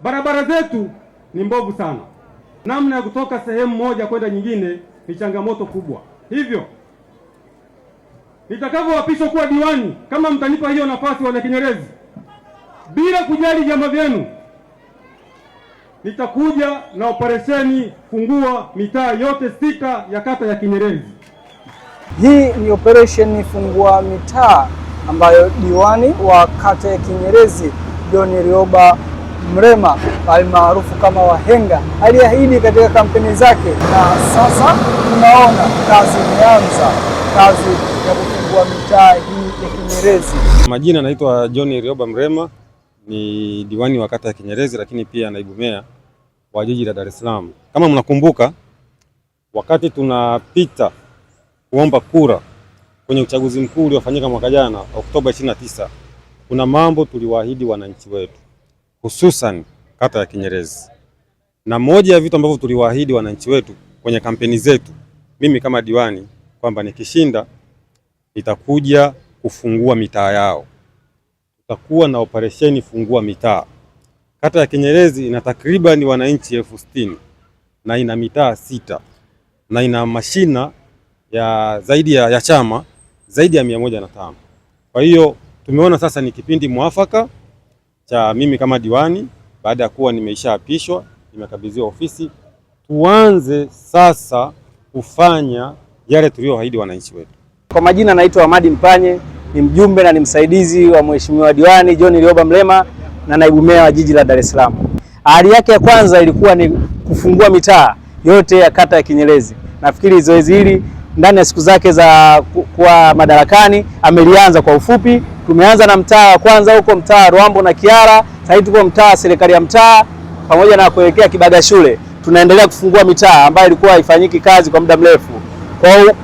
Barabara zetu ni mbovu sana. Namna ya kutoka sehemu moja kwenda nyingine ni changamoto kubwa. Hivyo nitakavyoapishwa kuwa diwani, kama mtanipa hiyo nafasi, wana Kinyerezi, bila kujali vyama vyenu, nitakuja na operesheni fungua mitaa yote 6 ya kata ya Kinyerezi. Hii ni operesheni fungua mitaa ambayo diwani wa kata ya Kinyerezi John Rioba Mrema almaarufu kama Wahenga aliahidi katika kampeni zake, na sasa tunaona kazi imeanza, kazi ya kufungua mitaa hii ya Kinyerezi. Majina naitwa John Rioba Mrema, ni diwani wa kata ya Kinyerezi, lakini pia naibu meya wa jiji la Dar es Salaam. Kama mnakumbuka, wakati tunapita kuomba kura kwenye uchaguzi mkuu uliofanyika mwaka jana Oktoba 29, kuna mambo tuliwaahidi wananchi wetu, hususan kata ya Kinyerezi. Na moja ya vitu ambavyo tuliwaahidi wananchi wetu kwenye kampeni zetu, mimi kama diwani, kwamba nikishinda nitakuja kufungua mitaa yao. Tutakuwa na operesheni fungua mitaa. Kata ya Kinyerezi ina takriban wananchi 60,000 na ina mitaa 6 na ina mashina ya zaidi ya chama zaidi ya 105. Kwa hiyo tumeona sasa ni kipindi mwafaka cha mimi kama diwani, baada ya kuwa nimeishaapishwa, nimekabidhiwa ofisi, tuanze sasa kufanya yale tulioahidi wananchi wetu. Kwa majina naitwa Ahmadi Mpanye, ni mjumbe na ni msaidizi wa Mheshimiwa Diwani John Rioba Mrema na naibu meya wa jiji la Dar es Salaam. Ahadi yake ya kwanza ilikuwa ni kufungua mitaa yote ya kata ya Kinyerezi. Nafikiri zoezi hili ndani ya siku zake za kuwa madarakani amelianza kwa ufupi. Tumeanza na mtaa wa kwanza huko mtaa Ruambo na Kiara, sasa tuko mtaa serikali ya mtaa pamoja na kuelekea Kibaga shule. Tunaendelea kufungua mitaa ambayo ilikuwa haifanyiki kazi kwa muda mrefu.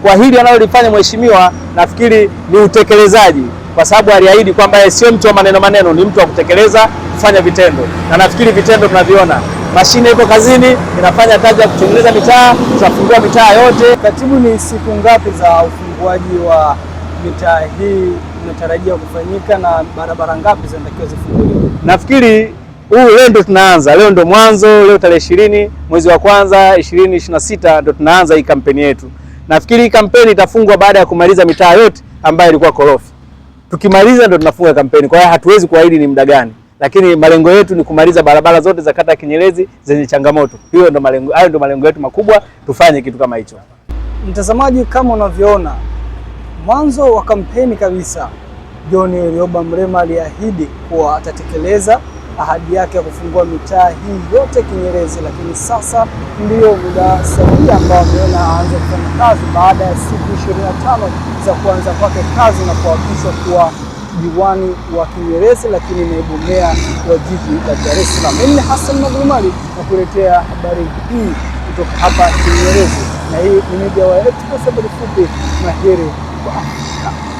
Kwa hili analolifanya mheshimiwa, nafikiri ni utekelezaji, kwa sababu aliahidi kwamba sio mtu wa maneno, ni mtu wa kutekeleza, kufanya vitendo, na nafikiri vitendo tunaviona. Mashine iko kazini, inafanya kazi ya kutengeneza mitaa, tutafungua mitaa yote. Katibu, ni siku ngapi za ufunguaji wa mitaa hii unatarajia kufanyika na barabara ngapi zinatakiwa zifunguliwe? Nafikiri leo ndo tunaanza, leo ndo mwanzo, leo tarehe 20 mwezi wa kwanza 2026 ndo tunaanza hii kampeni yetu. Nafikiri hii kampeni itafungwa baada ya kumaliza mitaa yote ambayo ilikuwa korofi. Tukimaliza ndo tunafunga kampeni. Kwa hiyo hatuwezi kuahidi ni muda gani, lakini malengo yetu ni kumaliza barabara zote za kata ya Kinyerezi zenye changamoto. Hayo ndo malengo yetu makubwa, tufanye kitu kama hicho. Mtazamaji, kama unavyoona, mwanzo wa kampeni kabisa John Rioba Mrema aliahidi kuwa atatekeleza ahadi yake ya kufungua mitaa hii yote Kinyerezi, lakini sasa ndio muda sahihi ambao ameona aanze kufanya kazi baada ya siku 25 za kuanza kwake kazi na kuapishwa kuwa diwani wa Kinyerezi, lakini naibu meya wa jiji la Dar es Salaam. Mimi ni Hassan Magulumali na kuletea habari hii kutoka hapa Kinyerezi, na hii ni media wa Express, habari fupi mahiri kwa Afrika.